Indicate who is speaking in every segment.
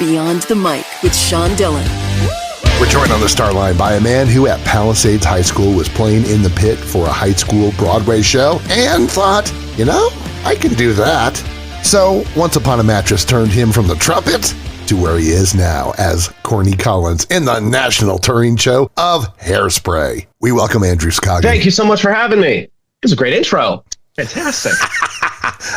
Speaker 1: Beyond the Mic with Sean Dillon.
Speaker 2: We're joined on the Starline by a man who at Palisades High School was playing in the pit for a high school Broadway show and thought, I can do that. So Once Upon a Mattress turned him from the trumpet to where he is now as Corny Collins in the national touring show of Hairspray. We welcome Andrew Scoggin.
Speaker 3: Thank you so much for having me. It was a great intro. Fantastic.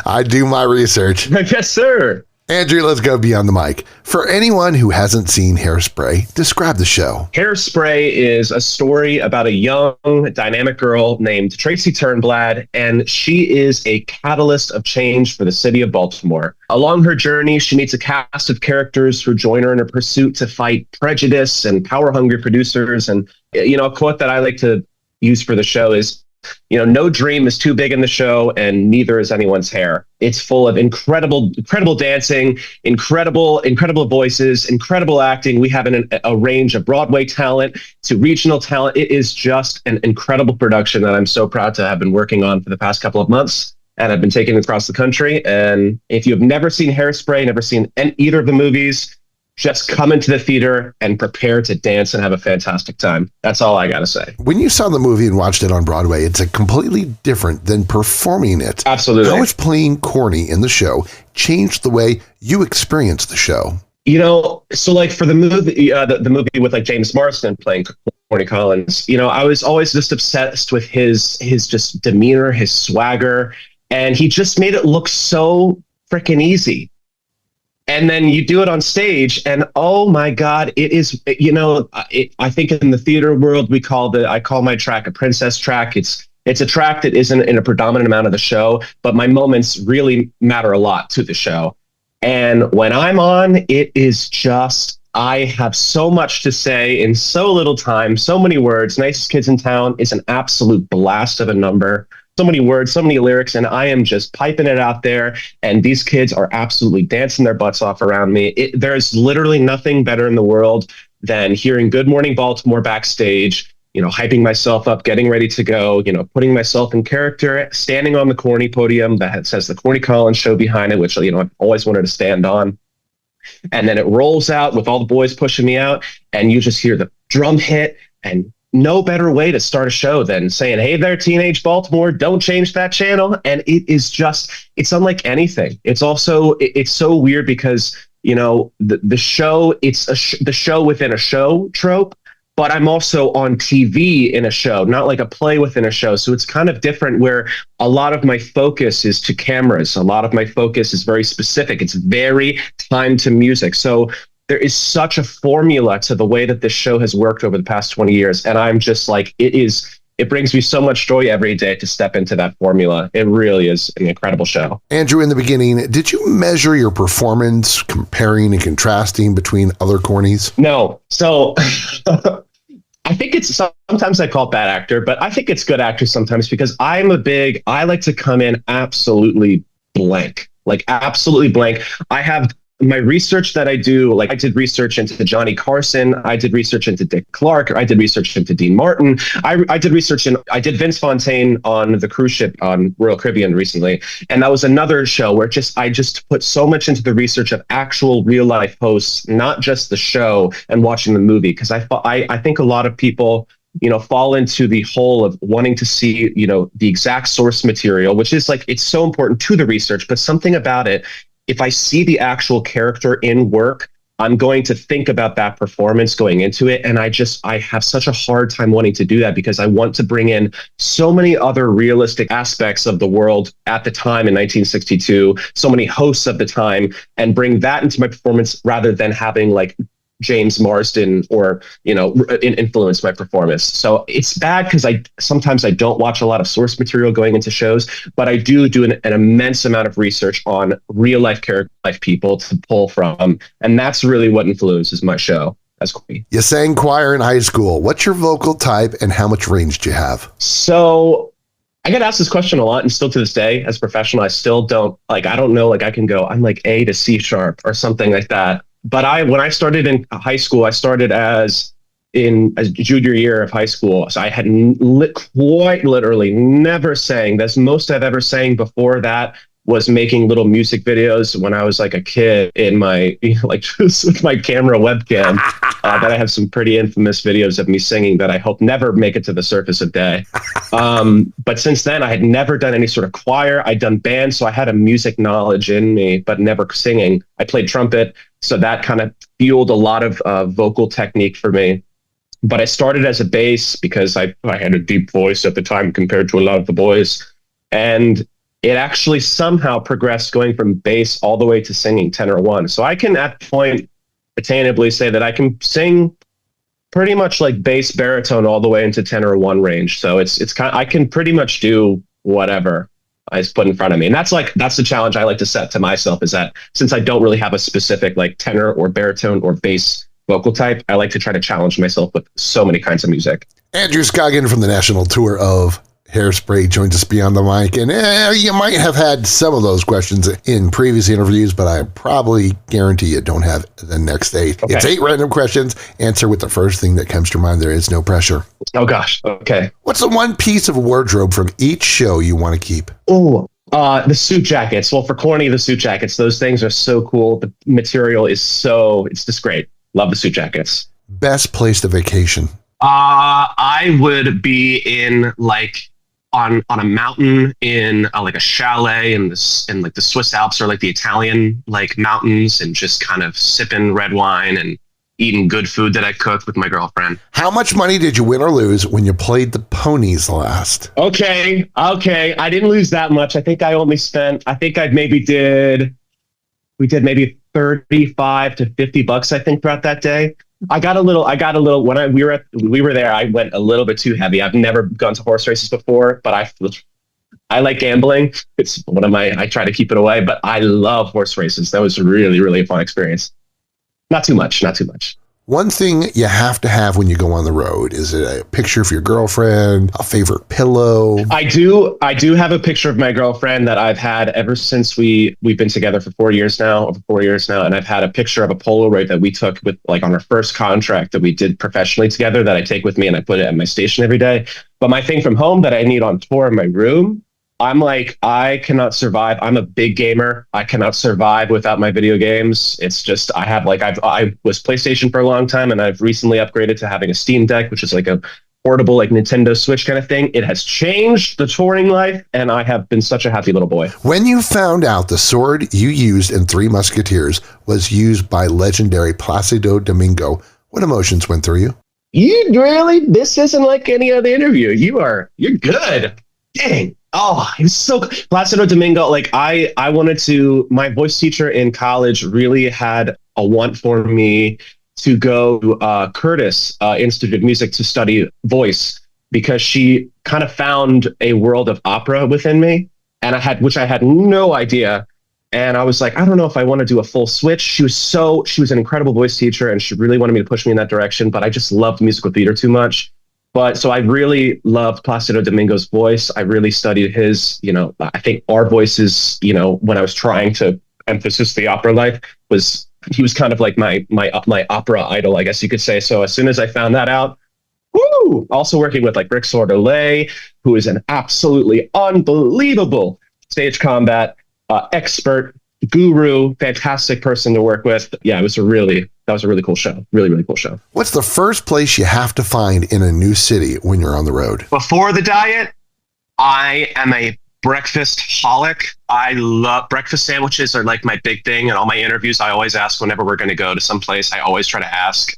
Speaker 2: I do my research.
Speaker 3: Yes, sir.
Speaker 2: Andrew, let's go beyond the mic. For anyone who hasn't seen Hairspray, describe the show.
Speaker 3: Hairspray is a story about a young, dynamic girl named Tracy Turnblad, and she is a catalyst of change for the city of Baltimore. Along her journey, she meets a cast of characters who join her in her pursuit to fight prejudice and power-hungry producers. And, a quote that I like to use for the show is, no dream is too big in the show, and neither is anyone's hair. It's full of incredible dancing, incredible voices, incredible acting. We have a range of Broadway talent to regional talent. It is just an incredible production that I'm so proud to have been working on for the past couple of months, and I've been taking it across the country. And if you have never seen Hairspray, never seen either of the movies, just come into the theater and prepare to dance and have a fantastic time. That's all I got to say.
Speaker 2: When you saw the movie and watched it on Broadway, it's a completely different than performing it.
Speaker 3: Absolutely.
Speaker 2: How has playing Corny in the show changed the way you experience the show?
Speaker 3: So like for the movie, the movie with like James Marsden playing Corny Collins, I was always just obsessed with his just demeanor, his swagger, and he just made it look so freaking easy. And then you do it on stage, and oh my God, it is, I think in the theater world, I call my track a princess track. It's a track that isn't in a predominant amount of the show, but my moments really matter a lot to the show. And when I'm on, it is just, I have so much to say in so little time, so many words. Nicest Kids in Town is an absolute blast of a number. So many words, so many lyrics, and I am just piping it out there. And these kids are absolutely dancing their butts off around me. There's literally nothing better in the world than hearing Good Morning Baltimore backstage, hyping myself up, getting ready to go, putting myself in character, standing on the Corny podium that says the Corny Collins show behind it, which, I've always wanted to stand on. And then it rolls out with all the boys pushing me out, and you just hear the drum hit, and no better way to start a show than saying, "Hey there, teenage Baltimore, don't change that channel." And it's unlike anything. It's so weird because, the show, the show within a show trope, but I'm also on TV in a show, not like a play within a show. So it's kind of different where a lot of my focus is to cameras. A lot of my focus is very specific. It's very timed to music. So there is such a formula to the way that this show has worked over the past 20 years. And I'm just like, it brings me so much joy every day to step into that formula. It really is an incredible show.
Speaker 2: Andrew, in the beginning, did you measure your performance comparing and contrasting between other Cornies?
Speaker 3: No. So I think sometimes I call it bad actor, but I think it's good actor sometimes because I like to come in absolutely blank, like absolutely blank. I have my research that I do, like I did research into Johnny Carson, I did research into Dick Clark, I did research into Dean Martin, I did research I did Vince Fontaine on the cruise ship on Royal Caribbean recently, and that was another show where I just put so much into the research of actual real life hosts, not just the show and watching the movie, because I think a lot of people fall into the hole of wanting to see, the exact source material, which is like, it's so important to the research, but something about it, if I see the actual character in work, I'm going to think about that performance going into it. And I have such a hard time wanting to do that because I want to bring in so many other realistic aspects of the world at the time in 1962, so many hosts of the time, and bring that into my performance rather than having like James Marsden or, influence my performance. So it's bad because sometimes I don't watch a lot of source material going into shows, but I do an immense amount of research on real life character life people to pull from. And that's really what influences my show as Corny.
Speaker 2: You sang choir in high school. What's your vocal type and how much range do you have?
Speaker 3: So I get asked this question a lot, and still to this day, as a professional, I still don't I don't know, I can go, I'm like A to C sharp or something like that. But when I started in high school, I started as junior year of high school. So I had quite literally never sang. That's most I've ever sang before that was making little music videos when I was like a kid in my, like just with my camera webcam. That I have some pretty infamous videos of me singing that I hope never make it to the surface of day. But since then, I had never done any sort of choir. I'd done band, so I had a music knowledge in me, but never singing. I played trumpet, so that kind of fueled a lot of vocal technique for me. But I started as a bass because I had a deep voice at the time compared to a lot of the boys. And it actually somehow progressed going from bass all the way to singing tenor one. So I can at point attainably say that I can sing pretty much like bass baritone all the way into tenor one range. So it's kind of, I can pretty much do whatever I put in front of me. And that's the challenge I like to set to myself, is that since I don't really have a specific like tenor or baritone or bass vocal type, I like to try to challenge myself with so many kinds of music.
Speaker 2: Andrew Scoggin from the national tour of Hairspray joins us beyond the mic, and you might have had some of those questions in previous interviews, but I probably guarantee you don't have the next 8. Okay. It's 8 random questions. Answer with the first thing that comes to mind. There is no pressure.
Speaker 3: Oh gosh. Okay.
Speaker 2: What's the one piece of wardrobe from each show you want to keep?
Speaker 3: Oh, the suit jackets. Well, for Corny, the suit jackets, those things are so cool. The material is it's just great. Love the suit jackets.
Speaker 2: Best place to vacation?
Speaker 3: I would be in on a mountain in like a chalet in like the Swiss Alps, or like the Italian like mountains, and just kind of sipping red wine and eating good food that I cooked with my girlfriend.
Speaker 2: How much money did you win or lose when you played the ponies last?
Speaker 3: Okay. I didn't lose that much. I think we did maybe 35 to 50 bucks, I think, throughout that day. I got a little when we were there, I went a little bit too heavy. I've never gone to horse races before, but I like gambling. It's I try to keep it away, but I love horse races. That was really, really a fun experience. Not too much.
Speaker 2: One thing you have to have when you go on the road, is it a picture of your girlfriend, a favorite pillow?
Speaker 3: I do have a picture of my girlfriend that I've had ever since we've been together for over 4 years now. And I've had a picture of a Polaroid that we took with on our first contract that we did professionally together, that I take with me and I put it at my station every day. But my thing from home that I need on tour in my room, I cannot survive. I'm a big gamer. I cannot survive without my video games. It's just, I was PlayStation for a long time, and I've recently upgraded to having a Steam Deck, which is like a portable, like Nintendo Switch kind of thing. It has changed the touring life, and I have been such a happy little boy.
Speaker 2: When you found out the sword you used in Three Musketeers was used by legendary Placido Domingo, what emotions went through you?
Speaker 3: This isn't like any other interview. You're good. Dang. Oh, he was so Placido Domingo. My voice teacher in college really had a want for me to go to Curtis Institute of Music to study voice, because she kind of found a world of opera within me, and which I had no idea. And I was like, I don't know if I want to do a full switch. She was an incredible voice teacher, and she really wanted me to push me in that direction, but I just loved musical theater too much. So I really loved Placido Domingo's voice. I really studied his, I think our voices, when I was trying to emphasize the opera life, he was kind of like my opera idol, I guess you could say. So as soon as I found that out, also working with like Rick Sordelay, who is an absolutely unbelievable stage combat expert, guru, fantastic person to work with. Yeah, that was a really cool show. Really, really cool show.
Speaker 2: What's the first place you have to find in a new city when you're on the road?
Speaker 3: Before the diet, I am a breakfast holic. I love breakfast sandwiches, are like my big thing. In all my interviews, I always ask, whenever we're going to go to some place, I always try to ask,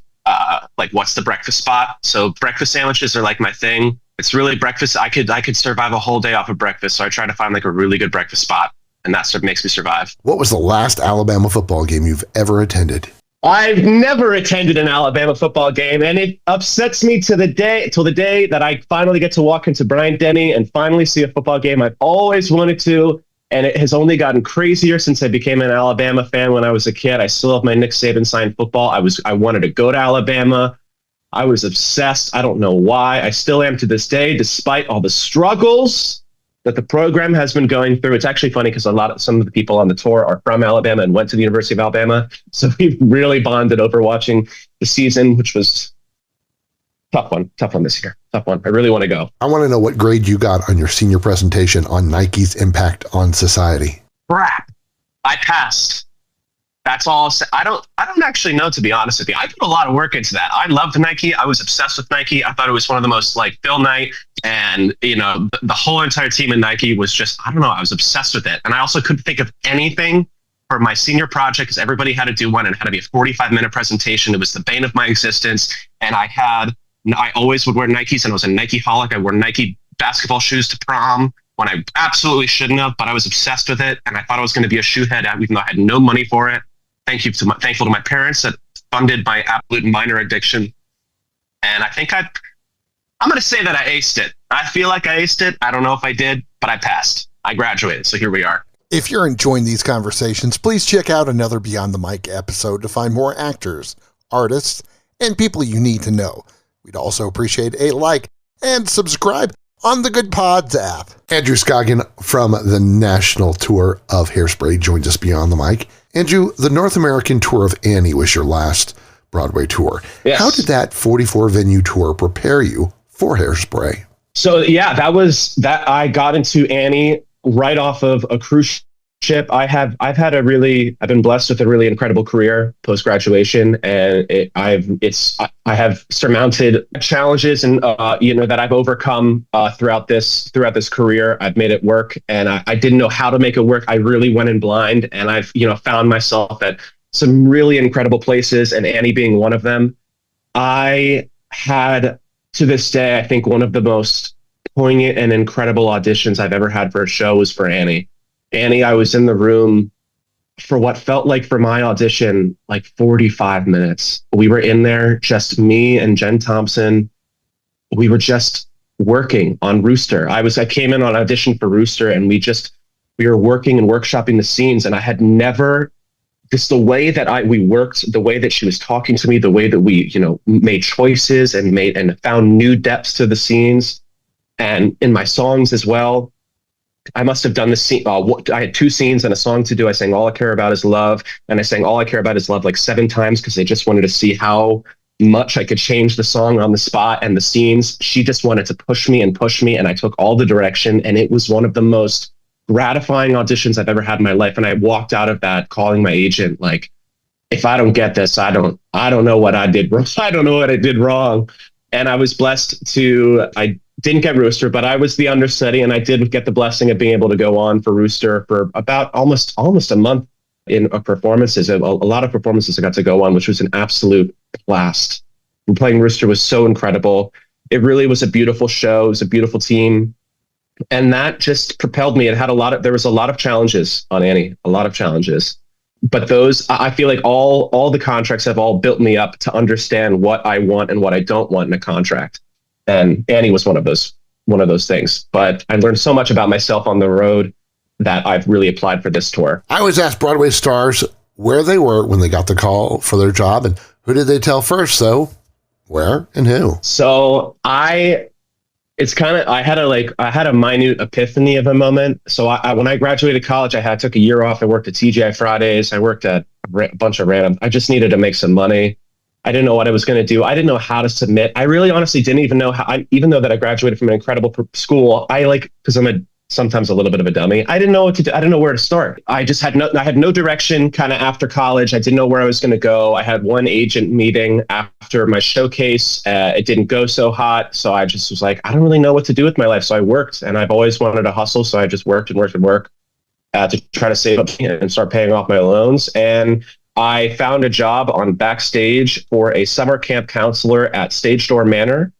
Speaker 3: what's the breakfast spot? So breakfast sandwiches are like my thing. It's really breakfast. I could survive a whole day off of breakfast. So I try to find like a really good breakfast spot, and that sort of makes me survive.
Speaker 2: What was the last Alabama football game you've ever attended?
Speaker 3: I've never attended an Alabama football game, and it upsets me till the day that I finally get to walk into Bryant-Denny and finally see a football game. I've always wanted to, and it has only gotten crazier since I became an Alabama fan when I was a kid. I still have my Nick Saban signed football. I wanted to go to Alabama. I was obsessed. I don't know why. I still am to this day, despite all the struggles that the program has been going through. It's actually funny because some of the people on the tour are from Alabama and went to the University of Alabama. So we've really bonded over watching the season, which was tough one this year. Tough one. I really want to go.
Speaker 2: I want to know what grade you got on your senior presentation on Nike's impact on society.
Speaker 3: crap. I passed. That's all I'll say. I don't actually know, to be honest with you. I put a lot of work into that. I loved Nike. I was obsessed with Nike. I thought it was one of the most, like, Phil Knight and, the whole entire team in Nike was just, I don't know, I was obsessed with it. And I also couldn't think of anything for my senior project because everybody had to do one and it had to be a 45-minute presentation. It was the bane of my existence. And I always would wear Nikes, and I was a Nike-holic. I wore Nike basketball shoes to prom when I absolutely shouldn't have, but I was obsessed with it. And I thought I was going to be a shoehead, even though I had no money for it. Thankful to my parents that funded my absolute minor addiction. And I think I'm going to say that I aced it. I feel like I aced it. I don't know if I did, but I passed. I graduated. So here we are.
Speaker 2: If you're enjoying these conversations, please check out another Beyond the Mic episode to find more actors, artists, and people you need to know. We'd also appreciate a like and subscribe on the Good Pods app. Andrew Scoggin from the national tour of Hairspray joins us Beyond the Mic. Andrew, the North American tour of Annie was your last Broadway tour.
Speaker 3: Yes.
Speaker 2: How did that 44-venue tour prepare you for Hairspray?
Speaker 3: So, yeah, that I got into Annie right off of a cruise ship. I've been blessed with a really incredible career post graduation, and I have surmounted challenges and that I've overcome throughout this career. I've made it work, and I didn't know how to make it work. I really went in blind, and I've found myself at some really incredible places, and Annie being one of them. I had, to this day, I think one of the most poignant and incredible auditions I've ever had for a show was for Annie. Annie, I was in the room for what felt like, for my audition, like 45 minutes. We were in there, just me and Jen Thompson. We were just working on Rooster. I came in on audition for Rooster, and we were working and workshopping the scenes. And I had never, just the way that we worked, the way that she was talking to me, the way that we, made choices and found new depths to the scenes, and in my songs as well. I must have done the scene. I had 2 scenes and a song to do. I sang All I Care About Is Love, and I sang All I Care About Is Love like 7 times because I just wanted to see how much I could change the song on the spot and the scenes. She just wanted to push me, and I took all the direction, and it was one of the most gratifying auditions I've ever had in my life. And I walked out of that calling my agent, like, if I don't get this, I don't know what I did wrong. I don't know what I did wrong. And I was blessed I didn't get Rooster, but I was the understudy, and I did get the blessing of being able to go on for Rooster for about almost a month in performances. A lot of performances I got to go on, which was an absolute blast. And playing Rooster was so incredible. It really was a beautiful show. It was a beautiful team. And that just propelled me. There was a lot of challenges on Annie, a lot of challenges. But I feel like all the contracts have all built me up to understand what I want and what I don't want in a contract. And Annie was one of those things. But I learned so much about myself on the road that I've really applied for this tour.
Speaker 2: I always ask Broadway stars where they were when they got the call for their job, and who did they tell first? So where and who?
Speaker 3: So I had a minute epiphany of a moment. So when I graduated college, I took a year off. I worked at TGI Fridays. I worked at a bunch of random. I just needed to make some money. I didn't know what I was going to do. I didn't know how to submit. I really honestly didn't even know how, even though that I graduated from an incredible school, because I'm sometimes a little bit of a dummy. I didn't know what to do. I didn't know where to start. I had no direction kind of after college. I didn't know where I was going to go. I had one agent meeting after my showcase. It didn't go so hot. So I just was like, I don't really know what to do with my life. So I worked, and I've always wanted to hustle. So I just worked to try to save up and start paying off my loans. And I found a job on backstage for a summer camp counselor at Stage Door Manor,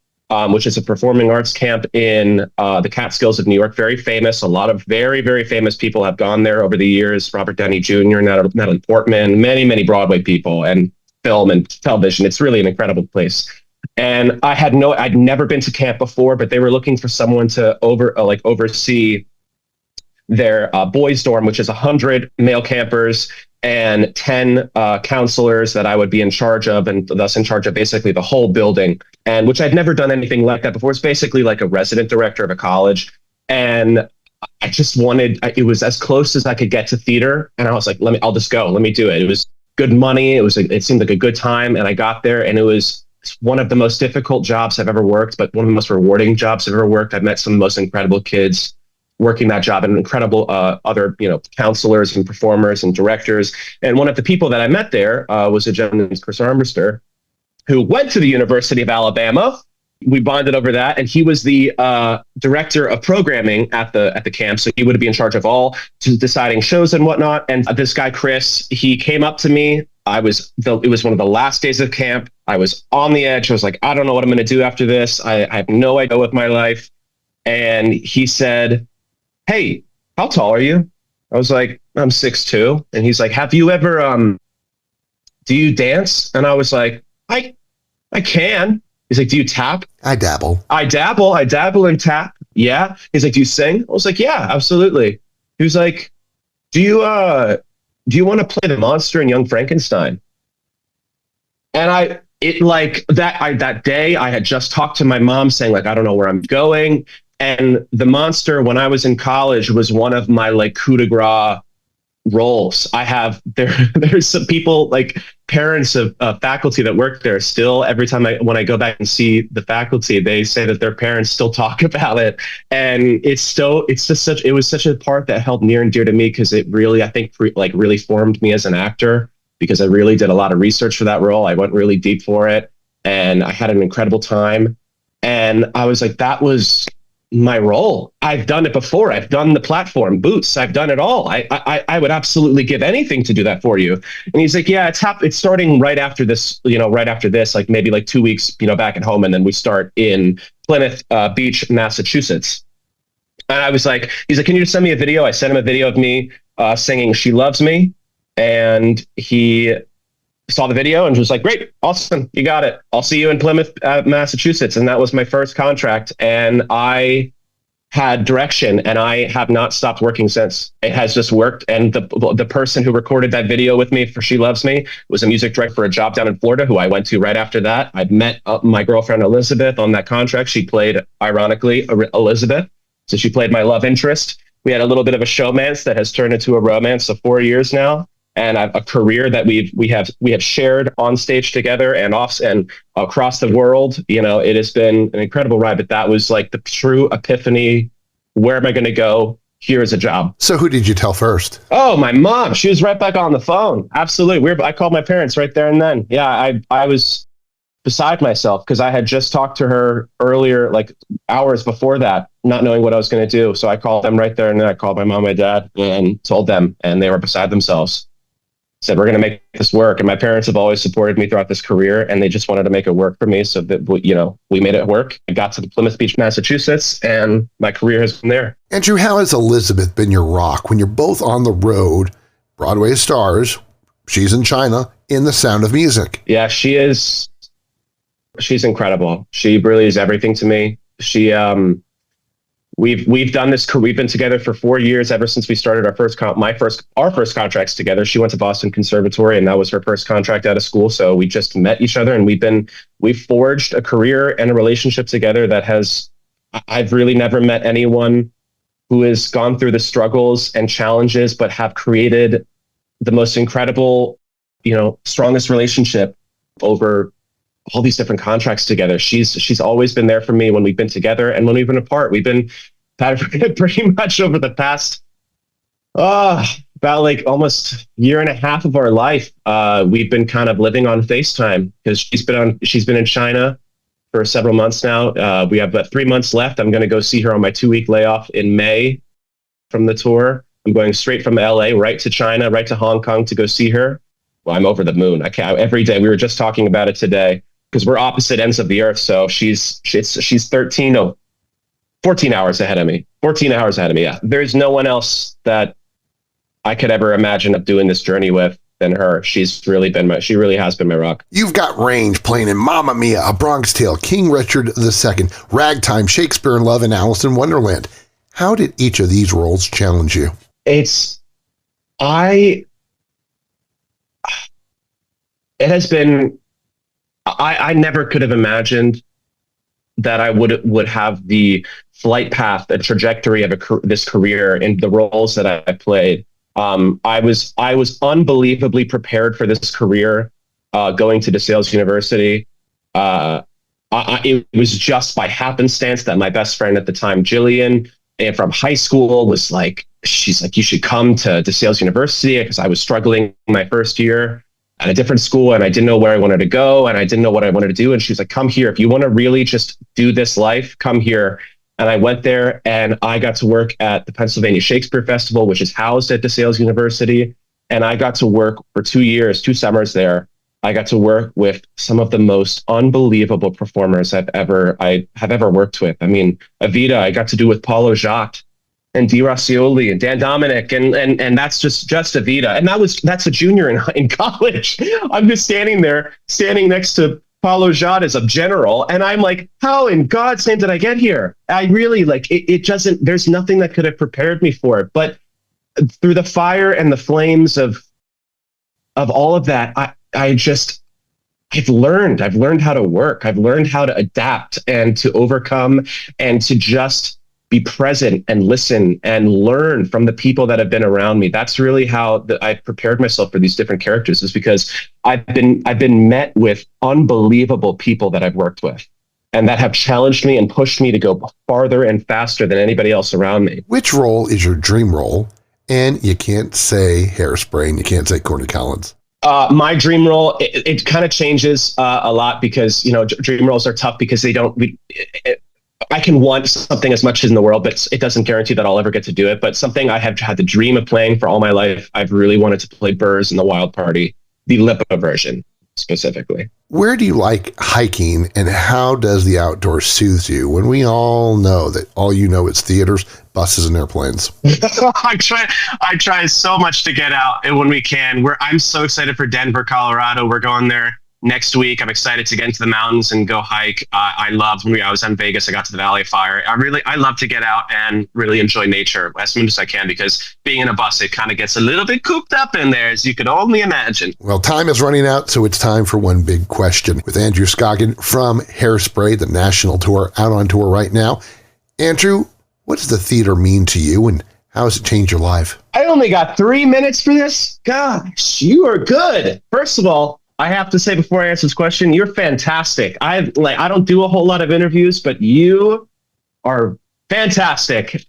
Speaker 3: which is a performing arts camp in the Catskills of New York. Very famous. A lot of very, very famous people have gone there over the years. Robert Downey Jr., Natalie Portman, many, many Broadway people, and film and television. It's really an incredible place. And I'd never been to camp before, but they were looking for someone to oversee their boys' dorm, which is 100 male campers and 10 counselors that I would be in charge of, and thus in charge of basically the whole building, and which I'd never done anything like that before. It's basically like a resident director of a college. And I just it was as close as I could get to theater. And I was like, I'll just go, let me do it. It was good money. It seemed like a good time. And I got there, and it was one of the most difficult jobs I've ever worked, but one of the most rewarding jobs I've ever worked. I've met some of the most incredible kids. working that job, and incredible other, counselors and performers and directors. And one of the people that I met there was a gentleman named Chris Armbruster, who went to the University of Alabama. We bonded over that, and he was the director of programming at the camp. So he would be in charge of all deciding shows and whatnot. And this guy Chris, he came up to me. It was one of the last days of camp. I was on the edge. I was like, I don't know what I'm going to do after this. I have no idea with my life. And he said, "Hey, how tall are you?" I was like, "I'm 6'2". And he's like, "Have you ever do you dance?" And I was like, I can." He's like, "Do you tap?"
Speaker 2: I dabble.
Speaker 3: I dabble and tap. Yeah. He's like, "Do you sing?" I was like, "Yeah, absolutely." He was like, Do you want to play the monster in Young Frankenstein?" And that day I had just talked to my mom saying, like, I don't know where I'm going. And the monster, when I was in college, was one of my like coup de grace roles. There's some people, like parents of faculty that work there, still every time when I go back and see the faculty, they say that their parents still talk about it. And it was such a part that held near and dear to me, because it really, I think, really formed me as an actor, because I really did a lot of research for that role. I went really deep for it, and I had an incredible time. And I was like, that was my role. I've done it before. I've done the platform, Boots. I've done it all. I would absolutely give anything to do that for you. And he's like, "Yeah, it's starting right after this, like maybe like 2 weeks, back at home. And then we start in Plymouth Beach, Massachusetts." And I was like, he's like, "Can you just send me a video?" I sent him a video of me singing "She Loves Me." And he saw the video and was like, "Great, awesome, you got it. I'll see you in Plymouth, Massachusetts." And that was my first contract. And I had direction, and I have not stopped working since. It has just worked. And the person who recorded that video with me for "She Loves Me" was a music director for a job down in Florida, who I went to right after that. I met my girlfriend Elizabeth on that contract. She played, ironically, Elizabeth. So she played my love interest. We had a little bit of a showmance that has turned into a romance of 4 years now. And a career that we have shared on stage together and off and across the world. It has been an incredible ride, but that was like the true epiphany. Where am I going to go? Here is a job.
Speaker 2: So who did you tell first?
Speaker 3: Oh, my mom. She was right back on the phone. Absolutely. I called my parents right there and then. Yeah, I was beside myself, because I had just talked to her earlier, like hours before that, not knowing what I was going to do. So I called them right there and then. I called my mom and my dad and told them, and they were beside themselves. Said, "We're going to make this work." And my parents have always supported me throughout this career, and they just wanted to make it work for me. So that, we made it work. I got to Plymouth Beach, Massachusetts, and my career has been there.
Speaker 2: Andrew, how has Elizabeth been your rock when you're both on the road, Broadway stars, she's in China, in The Sound of Music?
Speaker 3: Yeah, she's incredible. She really is everything to me. We've done this. We've been together for 4 years, ever since we started our first contracts together. She went to Boston Conservatory, and that was her first contract out of school. So we just met each other, and we've forged a career and a relationship together that I've really never met anyone who has gone through the struggles and challenges, but have created the most incredible, strongest relationship over all these different contracts together. She's always been there for me when we've been together and when we've been apart. We've been pretty much over the past about like almost year and a half of our life. We've been kind of living on FaceTime, because she's been in China for several months now. We have about 3 months left. I'm going to go see her on my 2-week layoff in May from the tour. I'm going straight from LA right to China, right to Hong Kong to go see her. Well, I'm over the moon. Every day. We were just talking about it today, because we're opposite ends of the earth. So she's 14 hours ahead of me. 14 hours ahead of me. Yeah. There's no one else that I could ever imagine of doing this journey with than her. She really has been my rock.
Speaker 2: You've got range playing in Mamma Mia, A Bronx Tale, King Richard II, Ragtime, Shakespeare in Love, and Alice in Wonderland. How did each of these roles challenge you?
Speaker 3: I never could have imagined that I would have the flight path, the trajectory of this career in the roles that I played. I was unbelievably prepared for this career going to DeSales University. It was just by happenstance that my best friend at the time, Jillian, from high school was like, she's like, you should come to DeSales University, because I was struggling my first year at a different school and I didn't know where I wanted to go and I didn't know what I wanted to do. And she's like, come here. If you want to really just do this life, come here. And I went there and I got to work at the Pennsylvania Shakespeare Festival, which is housed at DeSales University. And I got to work for 2 years, 2 summers there. I got to work with some of the most unbelievable performers I have ever worked with. I mean, Evita, I got to do with Paulo Jacques and Di Racioli and Dan Dominic, and that's just Evita. And that's a junior in college. I'm just standing next to Paulo Jacques as a general, and I'm like, how in God's name did I get here? I really it doesn't, there's nothing that could have prepared me for it. But through the fire and the flames of all of that, I've learned how to work. I've learned how to adapt and to overcome and to just be present and listen and learn from the people that have been around me. That's really how I've prepared myself for these different characters, is because I've been met with unbelievable people that I've worked with and that have challenged me and pushed me to go farther and faster than anybody else around me.
Speaker 2: Which role is your dream role? And you can't say Hairspray and you can't say Corny Collins.
Speaker 3: My dream role, it kind of changes a lot, because, dream roles are tough because I can want something as much as in the world, but it doesn't guarantee that I'll ever get to do it. But something I have had the dream of playing for all my life, I've really wanted to play Burrs in the Wild Party, the Lippa version specifically. Where do you like hiking, and how does the outdoors soothe you when we all know that all you know is theaters, buses, and airplanes? I try so much to get out when we can. I'm so excited for Denver, Colorado. We're going there next week. I'm excited to get into the mountains and go hike. I loved when I was in Vegas. I got to the Valley of Fire. I love to get out and really enjoy nature as much as I can, because being in a bus, it kind of gets a little bit cooped up in there, as you could only imagine. Well, time is running out, so it's time for one big question with Andrew Scoggin from Hairspray, the national tour, out on tour right now. Andrew, what does the theater mean to you, and how has it changed your life? I only got 3 minutes for this? Gosh, you are good. First of all, I have to say before I answer this question, you're fantastic. I don't do a whole lot of interviews, but you are fantastic.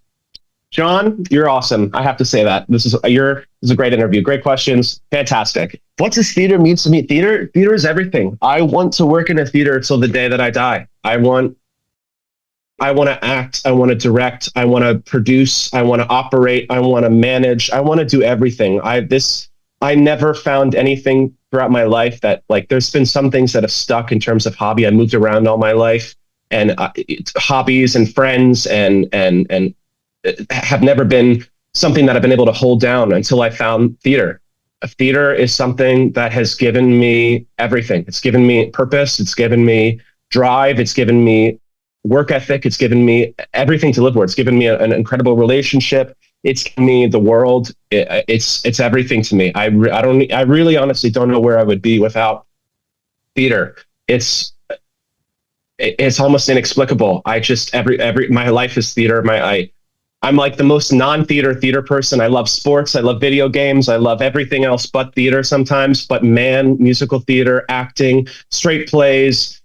Speaker 3: John, you're awesome. I have to say that. This is a great interview. Great questions. Fantastic. What does theater mean to me? Theater is everything. I want to work in a theater till the day that I die. I want to act. I want to direct. I want to produce. I want to operate. I want to manage. I want to do everything. I never found anything throughout my life that, there's been some things that have stuck in terms of hobby. I moved around all my life, and hobbies and friends and have never been something that I've been able to hold down until I found theater. Theater is something that has given me everything. It's given me purpose. It's given me drive. It's given me work ethic. It's given me everything to live for. It's given me an incredible relationship. It's given me the world. It's everything to me. I really honestly don't know where I would be without theater. It's almost inexplicable. My life is theater. I'm like the most non-theater person. I love sports. I love video games. I love everything else but theater sometimes. But man, musical theater, acting, straight plays,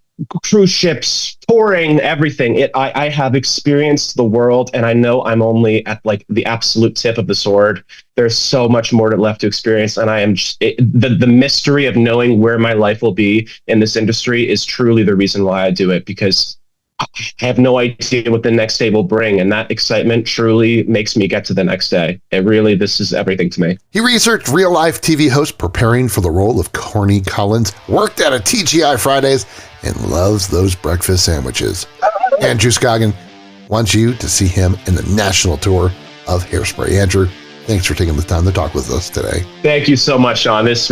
Speaker 3: cruise ships, touring, everything. I have experienced the world, and I know I'm only at the absolute tip of the sword. There's so much more left to experience, and I am the mystery of knowing where my life will be in this industry is truly the reason why I do it, because I have no idea what the next day will bring, and that excitement truly makes me get to the next day. This is everything to me. He researched real-life TV hosts preparing for the role of Corny Collins, worked at a TGI Fridays, and loves those breakfast sandwiches. Andrew Scoggin wants you to see him in the national tour of Hairspray. Andrew, thanks for taking the time to talk with us today. Thank you so much, Sean. This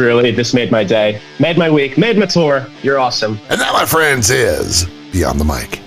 Speaker 3: made my day, made my week, made my tour. You're awesome. And that, my friends, is Beyond the Mic.